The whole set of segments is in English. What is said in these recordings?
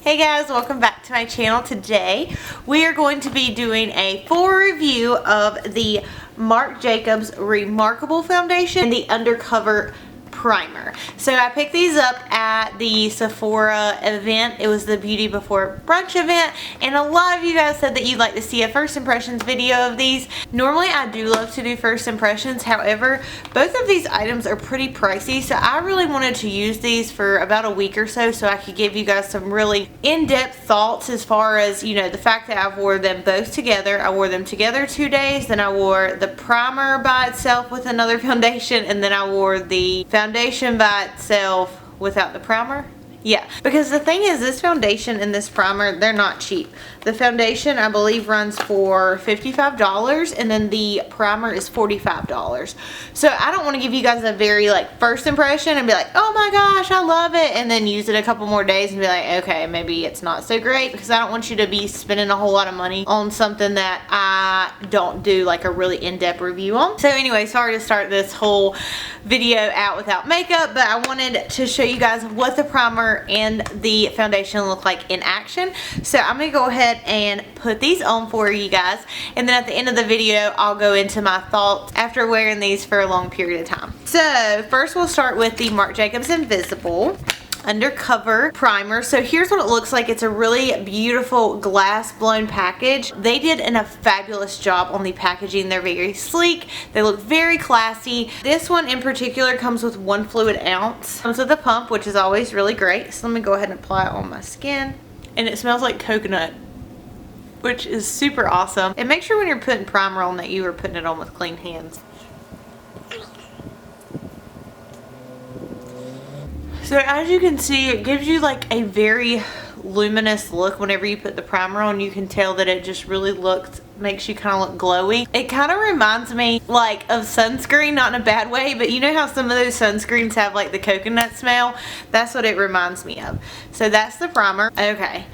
Hey guys, welcome back to my channel. Today we are going to be doing a full review of the Marc Jacobs Remarcable Foundation and the Undercover Primer. So I picked these up at the Sephora event. It was the Beauty Before Brunch event, and a lot of you guys said that you'd like to see a first impressions video of these. Normally I do love to do first impressions, however both of these items are pretty pricey, so I really wanted to use these for about a week or so I could give you guys some really in-depth thoughts as far as, you know, the fact that I wore them both together. I wore them together 2 days, then I wore the primer by itself with another foundation, and then I wore the foundation by itself without the primer. Yeah, because the thing is, this foundation and this primer, they're not cheap. The foundation, I believe, runs for $55, and then the primer is $45. So I don't want to give you guys a very like first impression and be like, oh my gosh, I love it, and then use it a couple more days and be like, okay, maybe it's not so great, because I don't want you to be spending a whole lot of money on something that I don't do like a really in-depth review on. So anyway, sorry to start this whole video out without makeup, but I wanted to show you guys what the primer and the foundation look like in action. So I'm gonna go ahead and put these on for you guys, and then at the end of the video I'll go into my thoughts after wearing these for a long period of time. So first we'll start with the Marc Jacobs Invisible Undercover Primer. So here's what it looks like. It's a really beautiful glass blown package. They did a fabulous job on the packaging. They're very sleek. They look very classy. This one in particular comes with 1 fluid ounce. Comes with a pump, which is always really great. So let me go ahead and apply it on my skin. And it smells like coconut, which is super awesome. And make sure when you're putting primer on that you are putting it on with clean hands. So as you can see, it gives you like a very luminous look whenever you put the primer on. You can tell that it just really makes you kind of look glowy. It kind of reminds me like of sunscreen, not in a bad way, but you know how some of those sunscreens have like the coconut smell? That's what it reminds me of. So that's the primer. Okay,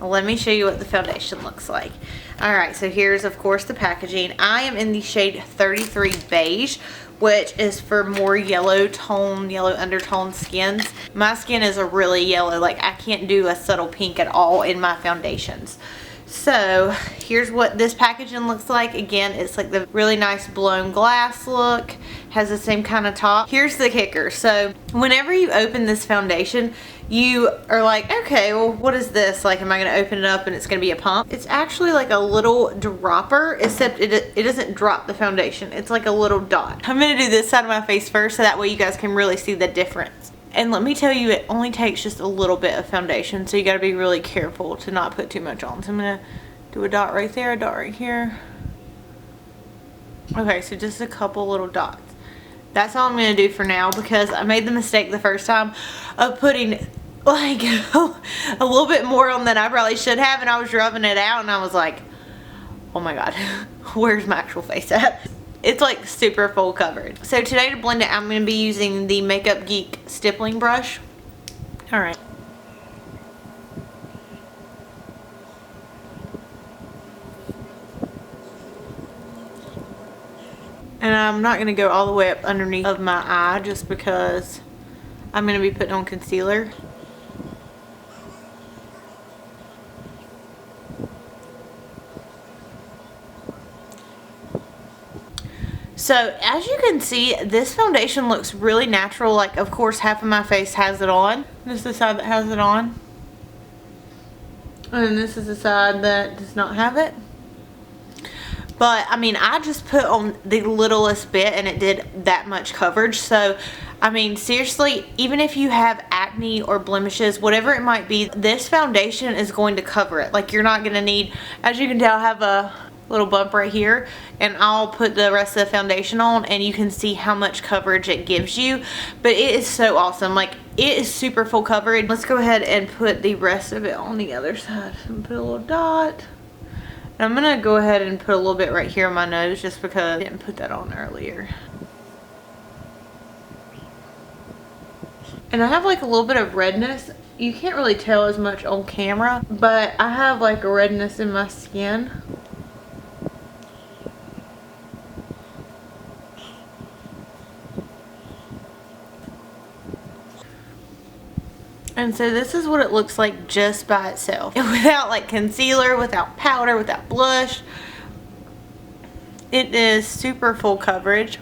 now let me show you what the foundation looks like. Alright, so here's of course the packaging. I am in the shade 33 Beige, which is for more yellow undertone skins. My skin is a really yellow, like I can't do a subtle pink at all in my foundations. So here's what this packaging looks like. Again, it's like the really nice blown glass look, has the same kind of top. Here's the kicker. So whenever you open this foundation, you are like, okay, well, what is this? Like, am I going to open it up and it's going to be a pump? It's actually like a little dropper, except it doesn't drop the foundation. It's like a little dot. I'm going to do this side of my face first so that way you guys can really see the difference. And let me tell you, it only takes just a little bit of foundation, so you got to be really careful to not put too much on. So I'm going to do a dot right there, a dot right here. Okay, so just a couple little dots. That's all I'm going to do for now, because I made the mistake the first time of putting like a little bit more on than I probably should have, and I was rubbing it out and I was like, oh my god, where's my actual face at? It's like super full covered. So today to blend it, I'm going to be using the Makeup Geek stippling brush. Alright. And I'm not going to go all the way up underneath of my eye just because I'm going to be putting on concealer. So as you can see, this foundation looks really natural. Like, of course, half of my face has it on. This is the side that has it on. And this is the side that does not have it. But, I mean, I just put on the littlest bit and it did that much coverage. So, I mean, seriously, even if you have acne or blemishes, whatever it might be, this foundation is going to cover it. Like, you're not going to need, as you can tell, I have a little bump right here, and I'll put the rest of the foundation on and you can see how much coverage it gives you. But it is so awesome. Like, it is super full coverage. Let's go ahead and put the rest of it on the other side. And put a little dot. And I'm gonna go ahead and put a little bit right here on my nose just because I didn't put that on earlier. And I have like a little bit of redness. You can't really tell as much on camera, but I have like a redness in my skin. And so this is what it looks like just by itself. Without like concealer, without powder, without blush. It is super full coverage.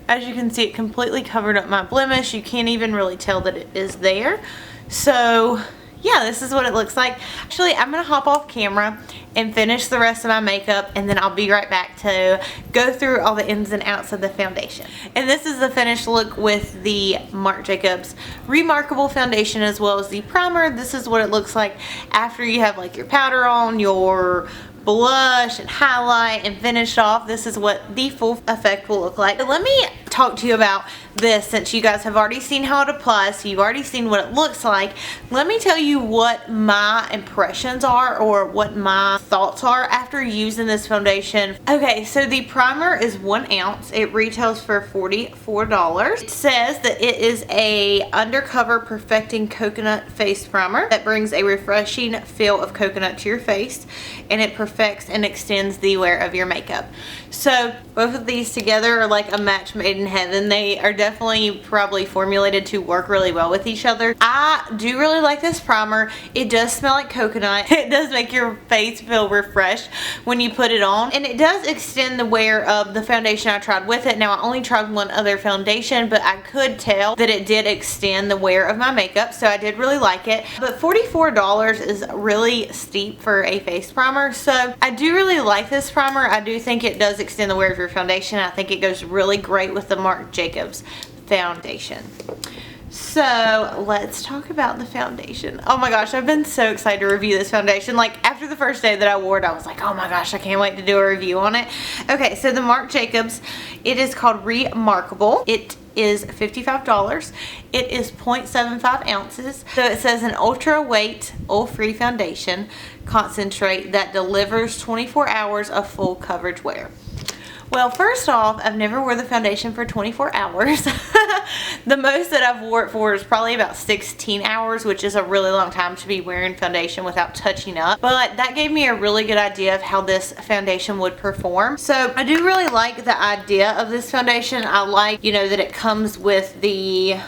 As you can see, it completely covered up my blemish. You can't even really tell that it is there. So yeah, this is what it looks like. Actually, I'm gonna hop off camera and finish the rest of my makeup, and then I'll be right back to go through all the ins and outs of the foundation. And this is the finished look with the Marc Jacobs Remarcable foundation as well as the primer. This is what it looks like after you have like your powder on, your blush and highlight and finish off. This is what the full effect will look like. So let me talk to you about this, since you guys have already seen how it applies, so you've already seen what it looks like. Let me tell you what my impressions are, or what my thoughts are after using this foundation. Okay, so the primer is 1 ounce. It retails for $44. It says that it is a Undercover Perfecting Coconut Face Primer that brings a refreshing feel of coconut to your face, and it perfects and extends the wear of your makeup. So both of these together are like a match made in heaven. They are definitely probably formulated to work really well with each other. I do really like this primer. It does smell like coconut. It does make your face feel refreshed when you put it on, and it does extend the wear of the foundation I tried with it. Now, I only tried one other foundation, but I could tell that it did extend the wear of my makeup, so I did really like it. But $44 is really steep for a face primer, so I do really like this primer. I do think it does extend the wear of your foundation. I think it goes really great with the Marc Jacobs foundation. So let's talk about the foundation. Oh my gosh, I've been so excited to review this foundation. Like, after the first day that I wore it, I was like, oh my gosh, I can't wait to do a review on it. Okay, so the Marc Jacobs, it is called Remarcable. It is $55. It is 0.75 ounces. So it says an ultra weight oil-free foundation concentrate that delivers 24 hours of full coverage wear. Well, first off, I've never wore the foundation for 24 hours. The most that I've wore it for is probably about 16 hours, which is a really long time to be wearing foundation without touching up. But that gave me a really good idea of how this foundation would perform. So I do really like the idea of this foundation. I like, you know, that it comes with the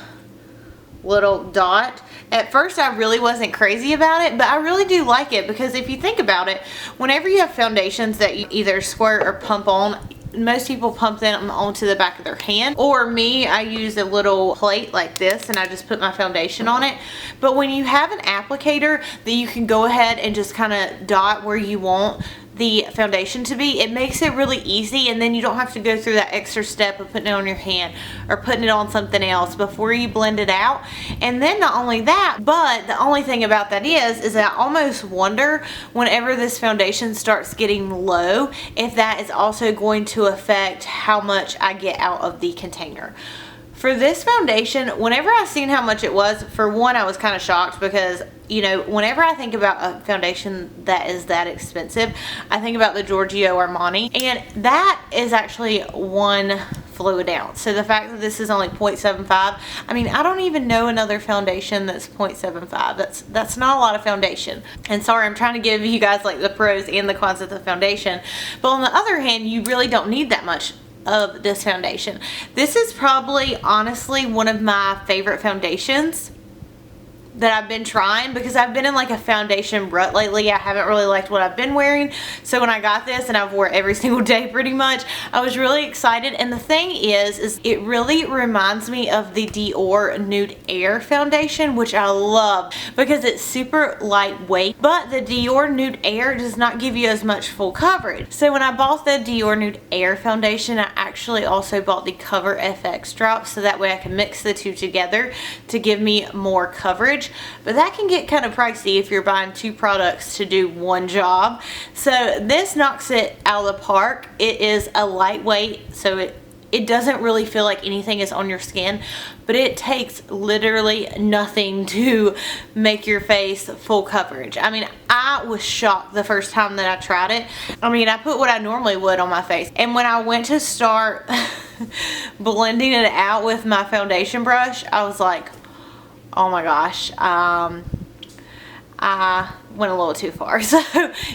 little dot. At first I really wasn't crazy about it, but I really do like it, because if you think about it, whenever you have foundations that you either squirt or pump on, most people pump them onto the back of their hand, or me, I use a little plate like this and I just put my foundation on it. But when you have an applicator that you can go ahead and just kind of dot where you want the foundation to be, it makes it really easy, and then you don't have to go through that extra step of putting it on your hand or putting it on something else before you blend it out. And then not only that, but the only thing about that is that I almost wonder, whenever this foundation starts getting low, if that is also going to affect how much I get out of the container. For this foundation, whenever I seen how much it was, for one, I was kind of shocked, because, you know, whenever I think about a foundation that is that expensive, I think about the Giorgio Armani, and that is actually 1 fluid ounce. So the fact that this is only 0.75, I mean, I don't even know another foundation that's 0.75. That's not a lot of foundation. And sorry, I'm trying to give you guys like the pros and the cons of the foundation. But on the other hand, you really don't need that much of this foundation. This is probably, honestly, one of my favorite foundations that I've been trying, because I've been in like a foundation rut lately. I haven't really liked what I've been wearing, so when I got this, and I've wore it every single day pretty much, I was really excited. And the thing is it really reminds me of the Dior Nude Air foundation, which I love because it's super lightweight, but the Dior Nude Air does not give you as much full coverage. So when I bought the Dior Nude Air foundation, I actually also bought the Cover FX drops, so that way I can mix the two together to give me more coverage. But that can get kind of pricey if you're buying 2 products to do one job. So this knocks it out of the park. It is a lightweight, so it doesn't really feel like anything is on your skin, but it takes literally nothing to make your face full coverage. I mean, I was shocked the first time that I tried it. I mean, I put what I normally would on my face, and when I went to start blending it out with my foundation brush, I was like, oh my gosh, I I went a little too far. So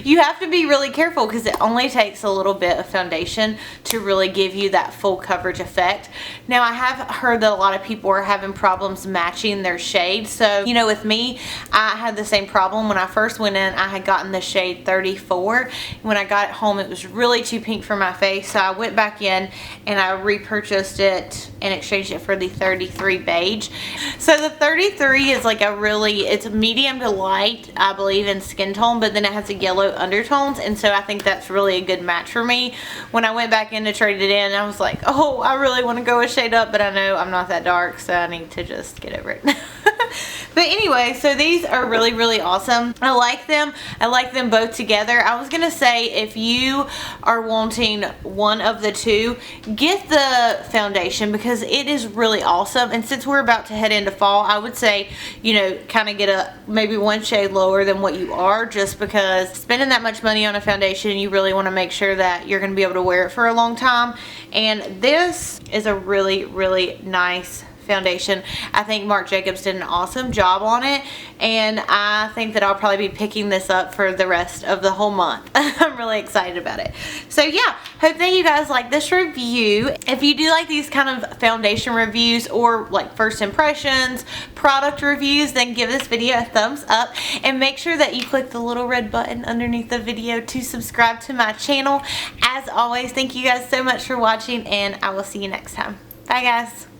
you have to be really careful because it only takes a little bit of foundation to really give you that full coverage effect. Now I have heard that a lot of people are having problems matching their shade. So, you know, with me, I had the same problem. When I first went in, I had gotten the shade 34. When I got it home, it was really too pink for my face. So I went back in and I repurchased it and exchanged it for the 33 beige. So the 33 is like it's medium to light, I believe, in skin tone, but then it has a yellow undertones, and so I think that's really a good match for me. When I went back in to trade it in, I was like, oh, I really want to go a shade up, but I know I'm not that dark, so I need to just get over it. But anyway, so these are really, really awesome. I like them. I like them both together. I was gonna say, if you are wanting one of the two, get the foundation because it is really awesome. And since we're about to head into fall, I would say, you know, kind of get maybe one shade lower than what you are, just because spending that much money on a foundation, you really want to make sure that you're going to be able to wear it for a long time. And this is a really, really nice foundation. I think Marc Jacobs did an awesome job on it, and I think that I'll probably be picking this up for the rest of the whole month. I'm really excited about it. So yeah, hope that you guys like this review. If you do like these kind of foundation reviews or like first impressions, product reviews, then give this video a thumbs up and make sure that you click the little red button underneath the video to subscribe to my channel. As always, thank you guys so much for watching, and I will see you next time. Bye guys.